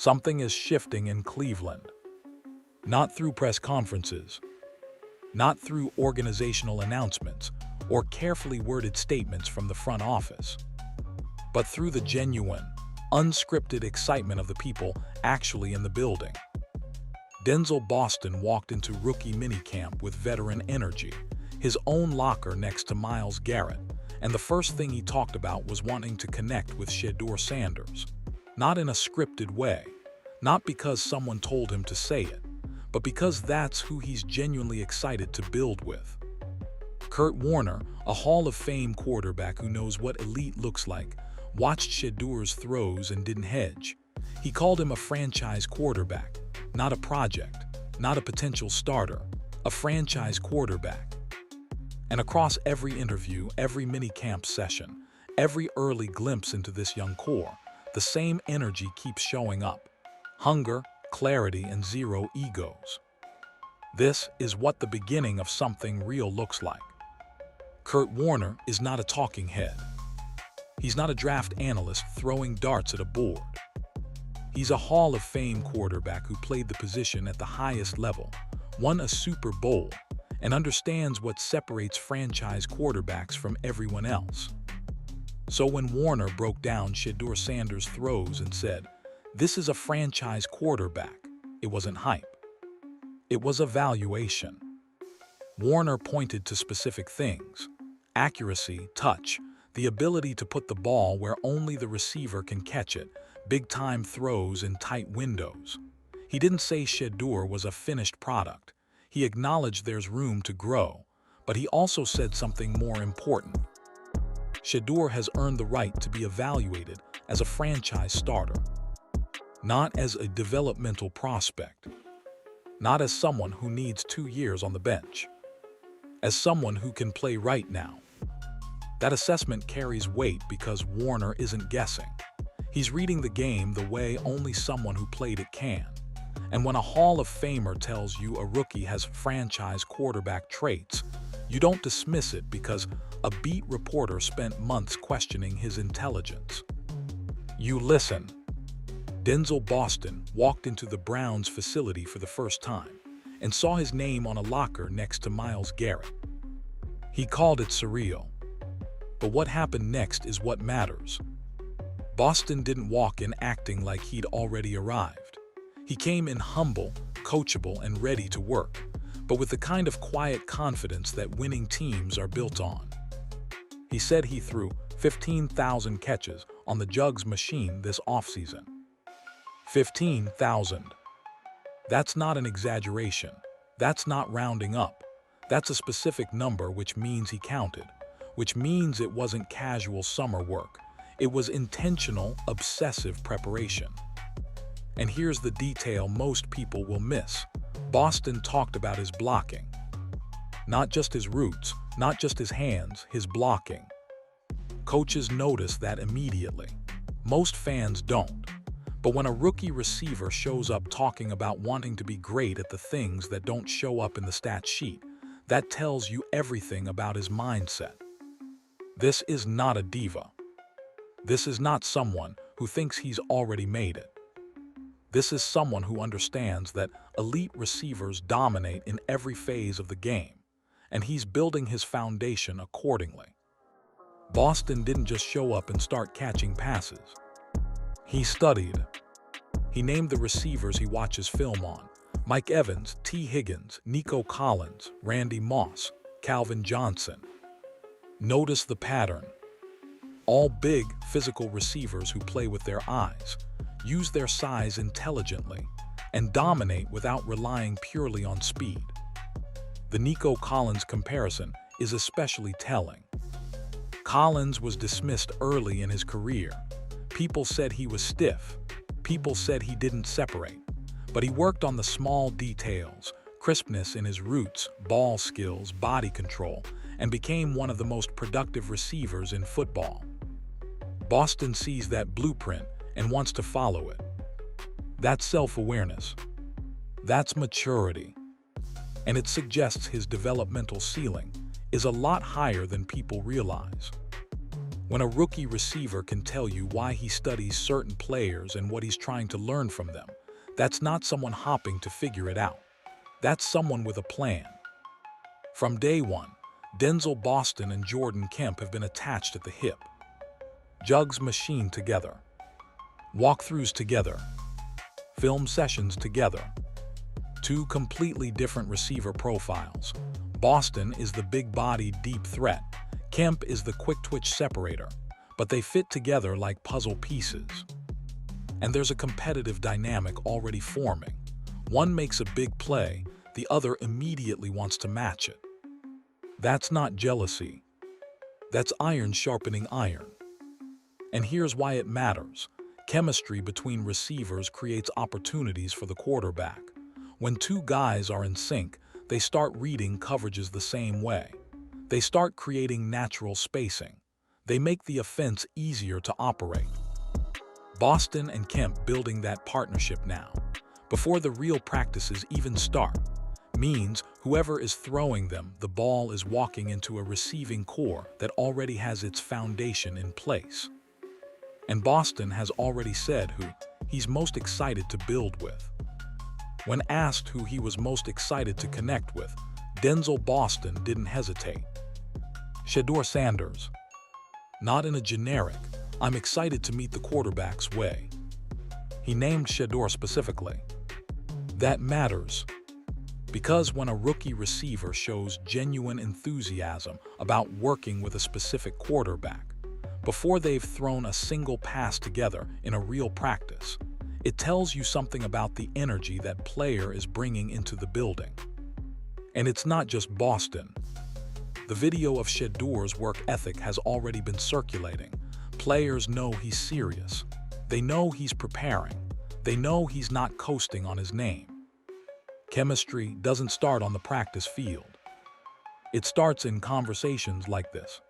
Something is shifting in Cleveland. Not through press conferences, not through organizational announcements or carefully worded statements from the front office, but through the genuine, unscripted excitement of the people actually in the building. Denzel Boston walked into rookie minicamp with veteran energy, his own locker next to Myles Garrett, and the first thing he talked about was wanting to connect with Shedeur Sanders. Not in a scripted way, not because someone told him to say it, but because that's who he's genuinely excited to build with. Kurt Warner, a Hall of Fame quarterback who knows what elite looks like, watched Shedeur's throws and didn't hedge. He called him a franchise quarterback, not a project, not a potential starter, a franchise quarterback. And across every interview, every mini-camp session, every early glimpse into this young core, the same energy keeps showing up. Hunger, clarity, and zero egos. This is what the beginning of something real looks like. Kurt Warner is not a talking head. He's not a draft analyst throwing darts at a board. He's a Hall of Fame quarterback who played the position at the highest level, won a Super Bowl, and understands what separates franchise quarterbacks from everyone else. So when Warner broke down Shedeur Sanders' throws and said, "This is a franchise quarterback," it wasn't hype. It was evaluation. Warner pointed to specific things: accuracy, touch, the ability to put the ball where only the receiver can catch it, big-time throws in tight windows. He didn't say Shedeur was a finished product. He acknowledged there's room to grow, but he also said something more important. Shedeur has earned the right to be evaluated as a franchise starter, not as a developmental prospect, not as someone who needs 2 years on the bench, as someone who can play right now. That assessment carries weight because Warner isn't guessing. He's reading the game the way only someone who played it can. And when a Hall of Famer tells you a rookie has franchise quarterback traits, you don't dismiss it because a beat reporter spent months questioning his intelligence. You listen. Denzel Boston walked into the Browns facility for the first time and saw his name on a locker next to Myles Garrett. He called it surreal. But what happened next is what matters. Boston didn't walk in acting like he'd already arrived. He came in humble, coachable, and ready to work, but with the kind of quiet confidence that winning teams are built on. He said he threw 15,000 catches on the Jugs machine this offseason. 15,000. That's not an exaggeration. That's not rounding up. That's a specific number, which means he counted, which means it wasn't casual summer work. It was intentional, obsessive preparation. And here's the detail most people will miss. Boston talked about his blocking. Not just his roots, not just his hands, his blocking. Coaches notice that immediately. Most fans don't. But when a rookie receiver shows up talking about wanting to be great at the things that don't show up in the stat sheet, that tells you everything about his mindset. This is not a diva. This is not someone who thinks he's already made it. This is someone who understands that elite receivers dominate in every phase of the game, and he's building his foundation accordingly. Boston didn't just show up and start catching passes. He studied. He named the receivers he watches film on: Mike Evans, T. Higgins, Nico Collins, Randy Moss, Calvin Johnson. Notice the pattern. All big, physical receivers who play with their eyes, use their size intelligently, and dominate without relying purely on speed. The Nico Collins comparison is especially telling. Collins was dismissed early in his career. People said he was stiff. People said he didn't separate. But he worked on the small details, crispness in his roots, ball skills, body control, and became one of the most productive receivers in football. Boston sees that blueprint and wants to follow it. That's self-awareness. That's maturity. And it suggests his developmental ceiling is a lot higher than people realize. When a rookie receiver can tell you why he studies certain players and what he's trying to learn from them, that's not someone hopping to figure it out. That's someone with a plan. From day one, Denzel Boston and Jordan Kemp have been attached at the hip. Jugs machined together, walkthroughs together, film sessions together. Two completely different receiver profiles. Boston is the big-bodied deep threat. Kemp is the quick-twitch separator, but they fit together like puzzle pieces. And there's a competitive dynamic already forming. One makes a big play, the other immediately wants to match it. That's not jealousy. That's iron sharpening iron. And here's why it matters. Chemistry between receivers creates opportunities for the quarterback. When two guys are in sync, they start reading coverages the same way. They start creating natural spacing. They make the offense easier to operate. Boston and Kemp building that partnership now, before the real practices even start, means whoever is throwing them, the ball is walking into a receiving core that already has its foundation in place. And Boston has already said who he's most excited to build with. When asked who he was most excited to connect with, Denzel Boston didn't hesitate. Shedeur Sanders. Not in a generic, I'm excited to meet the quarterback's way. He named Shedeur specifically. That matters, because when a rookie receiver shows genuine enthusiasm about working with a specific quarterback, before they've thrown a single pass together in a real practice, it tells you something about the energy that player is bringing into the building. And it's not just Boston. The video of Shedeur's work ethic has already been circulating. Players know he's serious. They know he's preparing. They know he's not coasting on his name. Chemistry doesn't start on the practice field. It starts in conversations like this.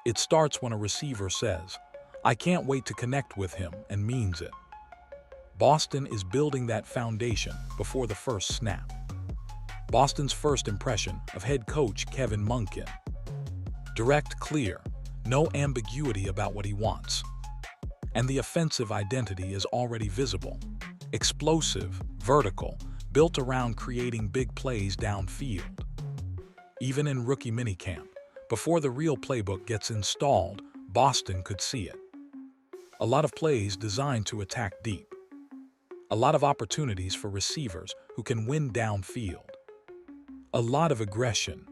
It starts when a receiver says, "I can't wait to connect with him," and means it. Boston is building that foundation before the first snap. Boston's first impression of head coach Kevin Monken. Direct, clear, no ambiguity about what he wants. And the offensive identity is already visible. Explosive, vertical, built around creating big plays downfield. Even in rookie minicamp, before the real playbook gets installed, Boston could see it. A lot of plays designed to attack deep. A lot of opportunities for receivers who can win downfield. A lot of aggression.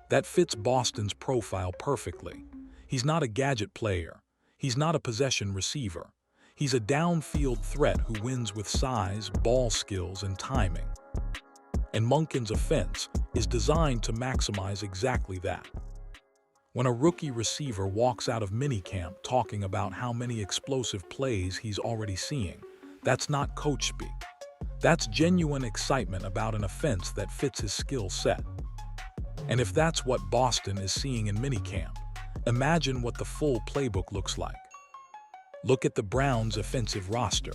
That fits Boston's profile perfectly. He's not a gadget player. He's not a possession receiver. He's a downfield threat who wins with size, ball skills, and timing. And Monken's offense is designed to maximize exactly that. When a rookie receiver walks out of minicamp talking about how many explosive plays he's already seeing, that's not coach speak. That's genuine excitement about an offense that fits his skill set. And if that's what Boston is seeing in minicamp, imagine what the full playbook looks like. Look at the Browns' offensive roster.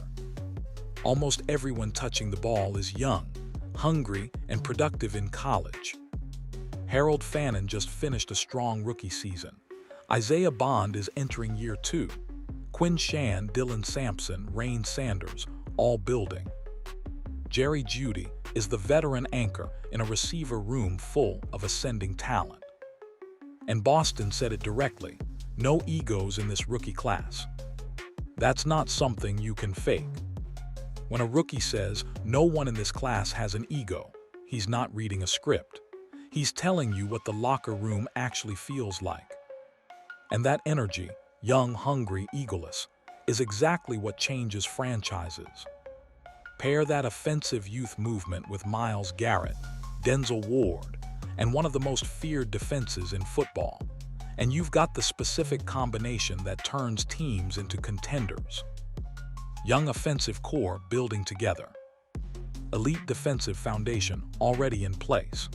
Almost everyone touching the ball is young, hungry, and productive in college. Harold Fannin just finished a strong rookie season. Isaiah Bond is entering year 2. Quinn Shan, Dylan Sampson, Rain Sanders, all building. Jerry Jeudy is the veteran anchor in a receiver room full of ascending talent. And Boston said it directly, no egos in this rookie class. That's not something you can fake. When a rookie says, "No one in this class has an ego," he's not reading a script. He's telling you what the locker room actually feels like. And that energy, young, hungry, egoless, is exactly what changes franchises. Pair that offensive youth movement with Myles Garrett, Denzel Ward, and one of the most feared defenses in football, and you've got the specific combination that turns teams into contenders. Young offensive core building together. Elite defensive foundation already in place.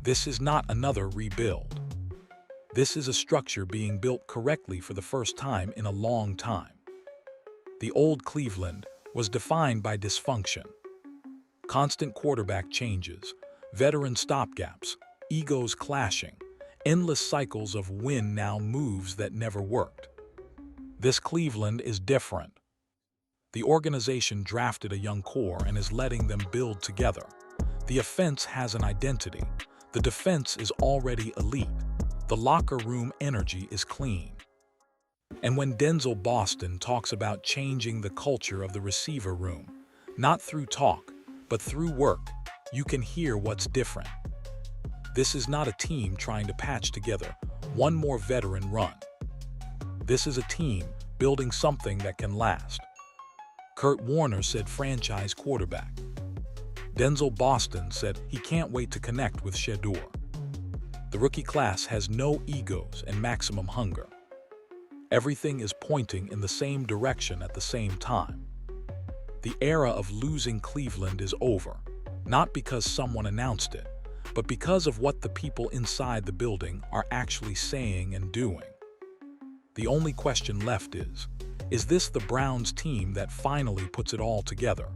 This is not another rebuild. This is a structure being built correctly for the first time in a long time. The old Cleveland was defined by dysfunction. Constant quarterback changes, veteran stopgaps, egos clashing, Endless cycles of win now moves that never worked. This Cleveland is different. The organization drafted a young core and is letting them build together. The offense has an identity. The defense is already elite. The locker room energy is clean. And when Denzel Boston talks about changing the culture of the receiver room, not through talk, but through work, you can hear what's different. This is not a team trying to patch together one more veteran run. This is a team building something that can last. Kurt Warner said franchise quarterback. Denzel Boston said he can't wait to connect with Shedeur. The rookie class has no egos and maximum hunger. Everything is pointing in the same direction at the same time. The era of losing Cleveland is over, not because someone announced it, but because of what the people inside the building are actually saying and doing. The only question left is this the Browns team that finally puts it all together?